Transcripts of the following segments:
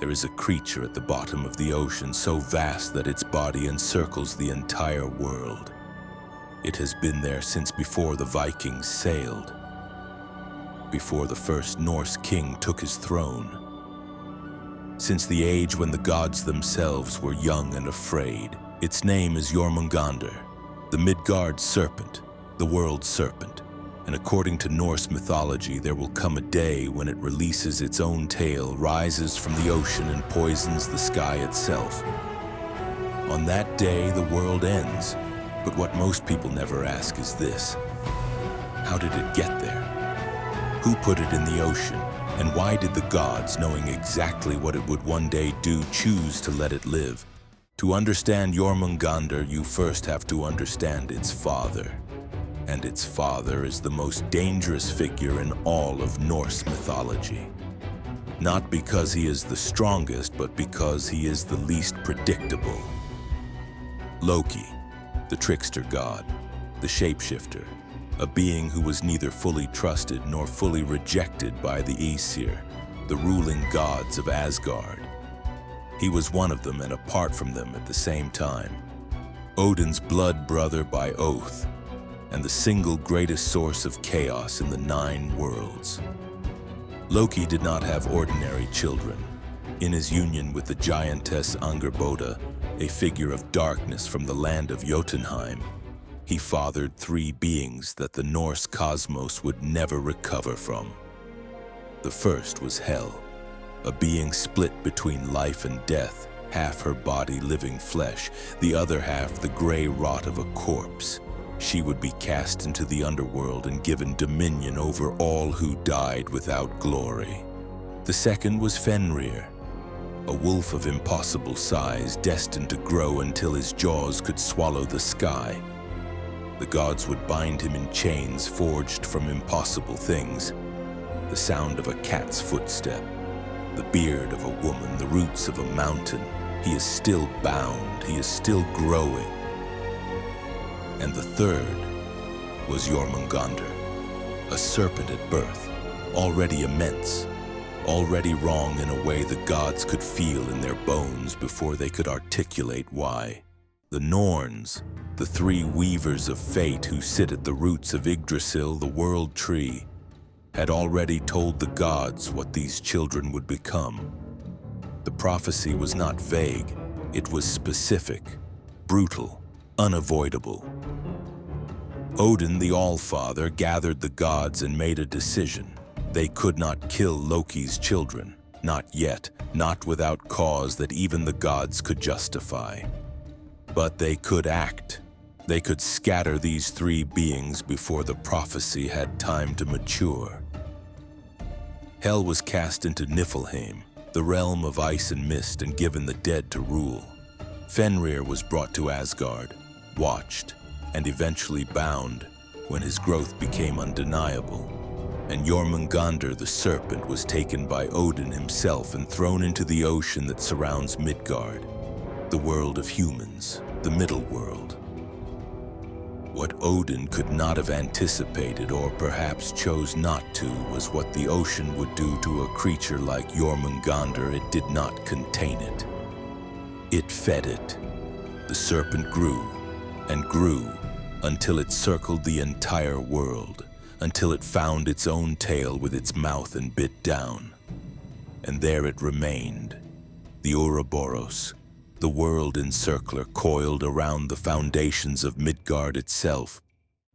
There is a creature at the bottom of the ocean so vast that its body encircles the entire world. It has been there since before the Vikings sailed, before the first Norse king took his throne, since the age when the gods themselves were young and afraid. Its name is Jormungandr, the Midgard Serpent, the World Serpent. And according to Norse mythology, there will come a day when it releases its own tail, rises from the ocean, and poisons the sky itself. On that day, the world ends. But what most people never ask is this: how did it get there? Who put it in the ocean? And why did the gods, knowing exactly what it would one day do, choose to let it live? To understand Jormungandr, you first have to understand its father. And its father is the most dangerous figure in all of Norse mythology. Not because he is the strongest, but because he is the least predictable. Loki, the trickster god, the shapeshifter, a being who was neither fully trusted nor fully rejected by the Aesir, the ruling gods of Asgard. He was one of them and apart from them at the same time. Odin's blood brother by oath, and the single greatest source of chaos in the 9 worlds. Loki did not have ordinary children. In his union with the giantess Angerboda, a figure of darkness from the land of Jotunheim, he fathered 3 beings that the Norse cosmos would never recover from. The first was Hel, a being split between life and death, half her body living flesh, the other half the gray rot of a corpse. She would be cast into the underworld and given dominion over all who died without glory. The second was Fenrir, a wolf of impossible size, destined to grow until his jaws could swallow the sky. The gods would bind him in chains forged from impossible things: the sound of a cat's footstep, the beard of a woman, the roots of a mountain. He is still bound, he is still growing. And the third was Jormungandr, a serpent at birth, already immense, already wrong in a way the gods could feel in their bones before they could articulate why. The Norns, the 3 weavers of fate who sit at the roots of Yggdrasil, the world tree, had already told the gods what these children would become. The prophecy was not vague, it was specific, brutal, unavoidable. Odin, the All-Father, gathered the gods and made a decision. They could not kill Loki's children, not yet, not without cause that even the gods could justify. But they could act. They could scatter these 3 beings before the prophecy had time to mature. Hel was cast into Niflheim, the realm of ice and mist, and given the dead to rule. Fenrir was brought to Asgard, watched, and eventually bound when his growth became undeniable. And Jormungandr the serpent was taken by Odin himself and thrown into the ocean that surrounds Midgard, the world of humans, the middle world. What Odin could not have anticipated, or perhaps chose not to, was what the ocean would do to a creature like Jormungandr. It did not contain it. It fed it. The serpent grew and grew until it circled the entire world, until it found its own tail with its mouth and bit down. And there it remained, the Ouroboros, the world encircler coiled around the foundations of Midgard itself.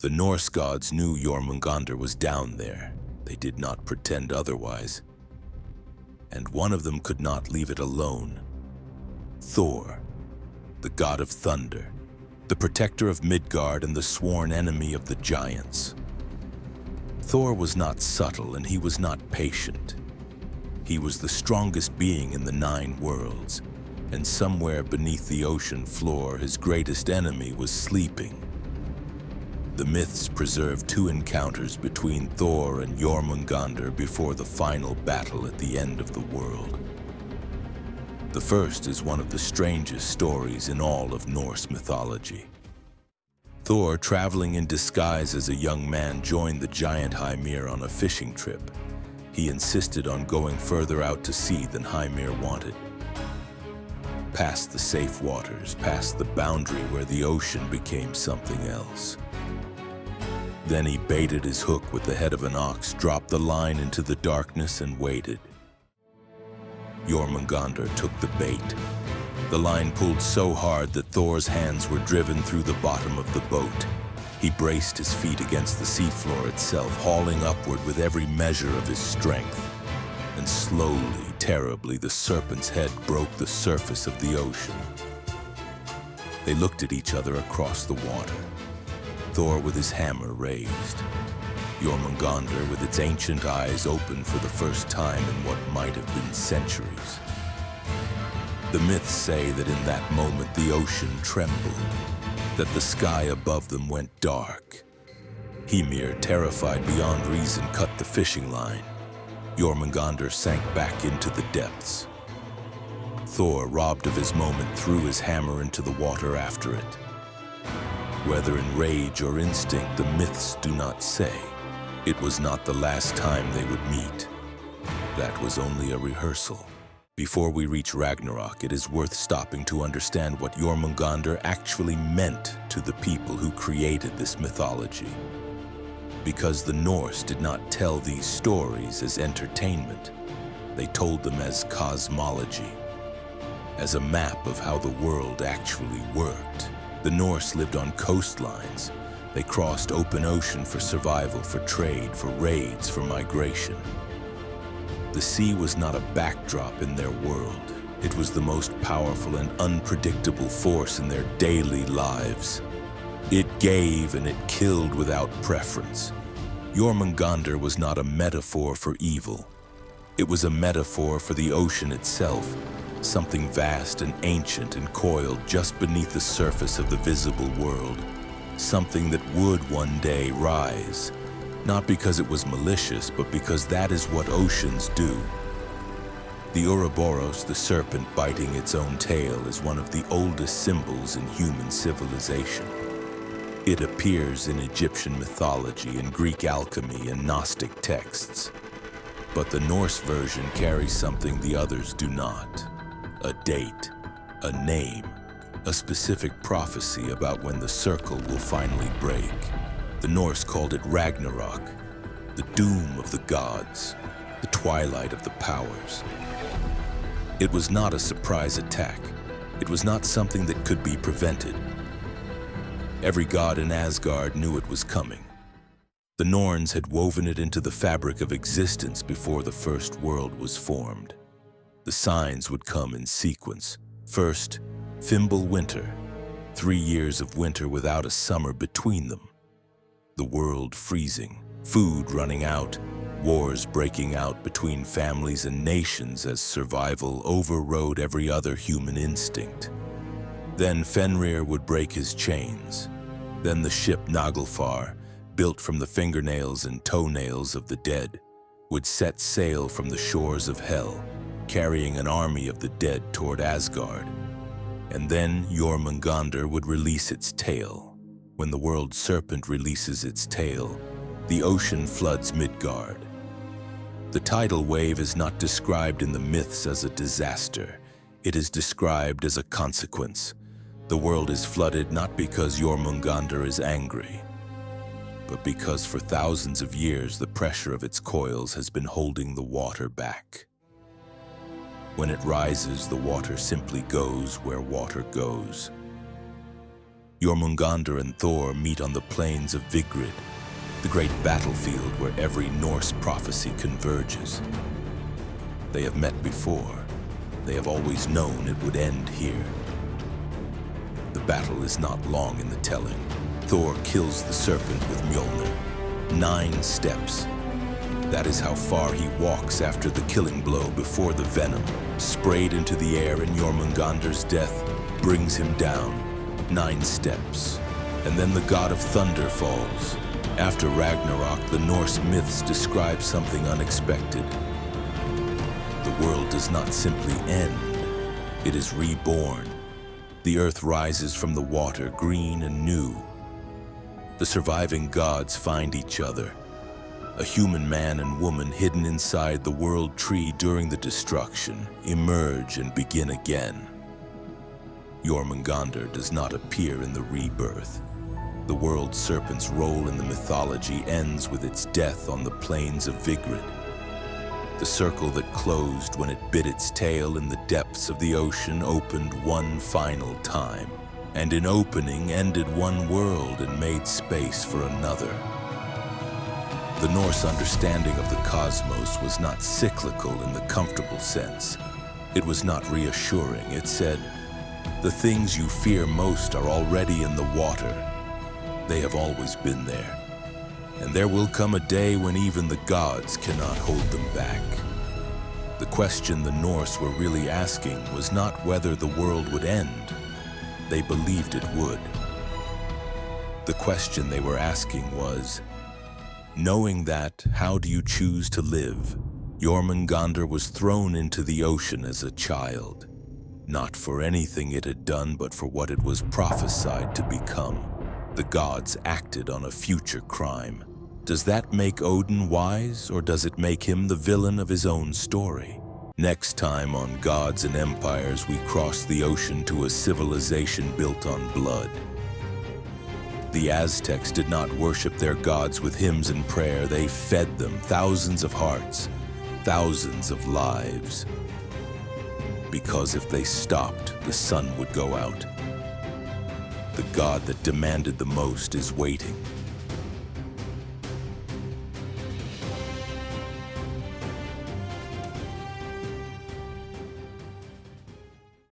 The Norse gods knew Jormungandr was down there. They did not pretend otherwise. And one of them could not leave it alone. Thor, the god of thunder, the protector of Midgard and the sworn enemy of the giants. Thor was not subtle and he was not patient. He was the strongest being in the 9 worlds, and somewhere beneath the ocean floor, his greatest enemy was sleeping. The myths preserve 2 encounters between Thor and Jormungandr before the final battle at the end of the world. The first is one of the strangest stories in all of Norse mythology. Thor, traveling in disguise as a young man, joined the giant Hymir on a fishing trip. He insisted on going further out to sea than Hymir wanted. Past the safe waters, past the boundary where the ocean became something else. Then he baited his hook with the head of an ox, dropped the line into the darkness, and waited. Jormungandr took the bait. The line pulled so hard that Thor's hands were driven through the bottom of the boat. He braced his feet against the seafloor itself, hauling upward with every measure of his strength. And slowly, terribly, the serpent's head broke the surface of the ocean. They looked at each other across the water. Thor with his hammer raised. Jormungandr with its ancient eyes open for the first time in what might have been centuries. The myths say that in that moment the ocean trembled, that the sky above them went dark. Hymir, terrified beyond reason, cut the fishing line. Jormungandr sank back into the depths. Thor, robbed of his moment, threw his hammer into the water after it. Whether in rage or instinct, the myths do not say. It was not the last time they would meet. That was only a rehearsal. Before we reach Ragnarok, it is worth stopping to understand what Jormungandr actually meant to the people who created this mythology. Because the Norse did not tell these stories as entertainment. They told them as cosmology, as a map of how the world actually worked. The Norse lived on coastlines. They crossed open ocean for survival, for trade, for raids, for migration. The sea was not a backdrop in their world. It was the most powerful and unpredictable force in their daily lives. It gave and it killed without preference. Jormungandr was not a metaphor for evil. It was a metaphor for the ocean itself, something vast and ancient and coiled just beneath the surface of the visible world, something that would one day rise, not because it was malicious, but because that is what oceans do. The Ouroboros, the serpent biting its own tail, is one of the oldest symbols in human civilization. It appears in Egyptian mythology, in Greek alchemy, and Gnostic texts. But the Norse version carries something the others do not. A date, a name, a specific prophecy about when the circle will finally break. The Norse called it Ragnarok, the doom of the gods, the twilight of the powers. It was not a surprise attack. It was not something that could be prevented. Every god in Asgard knew it was coming. The Norns had woven it into the fabric of existence before the first world was formed. The signs would come in sequence. First, Fimbul winter, 3 years of winter without a summer between them. The world freezing, food running out, wars breaking out between families and nations as survival overrode every other human instinct. Then Fenrir would break his chains. Then the ship Naglfar, built from the fingernails and toenails of the dead, would set sail from the shores of Hell, carrying an army of the dead toward Asgard. And then Jormungandr would release its tail. When the World Serpent releases its tail, the ocean floods Midgard. The tidal wave is not described in the myths as a disaster. It is described as a consequence. The world is flooded not because Jormungandr is angry, but because for thousands of years the pressure of its coils has been holding the water back. When it rises, the water simply goes where water goes. Jormungandr and Thor meet on the plains of Vigrid, the great battlefield where every Norse prophecy converges. They have met before. They have always known it would end here. The battle is not long in the telling. Thor kills the serpent with Mjolnir. 9 steps. That is how far he walks after the killing blow before the venom, sprayed into the air in Jormungandr's death, brings him down. 9 steps. And then the god of thunder falls. After Ragnarok, the Norse myths describe something unexpected. The world does not simply end. It is reborn. The earth rises from the water, green and new. The surviving gods find each other. A human man and woman hidden inside the world tree during the destruction emerge and begin again. Jormungandr does not appear in the Rebirth. The World Serpent's role in the mythology ends with its death on the plains of Vigrid. The circle that closed when it bit its tail in the depths of the ocean opened one final time, and in opening ended one world and made space for another. The Norse understanding of the cosmos was not cyclical in the comfortable sense. It was not reassuring. It said, "The things you fear most are already in the water. They have always been there. And there will come a day when even the gods cannot hold them back." The question the Norse were really asking was not whether the world would end. They believed it would. The question they were asking was, knowing that, how do you choose to live? Jormungandr was thrown into the ocean as a child, not for anything it had done, but for what it was prophesied to become. The gods acted on a future crime. Does that make Odin wise, or does it make him the villain of his own story? Next time on Gods and Empires, we cross the ocean to a civilization built on blood. The Aztecs did not worship their gods with hymns and prayer. They fed them thousands of hearts, thousands of lives. Because if they stopped, the sun would go out. The god that demanded the most is waiting.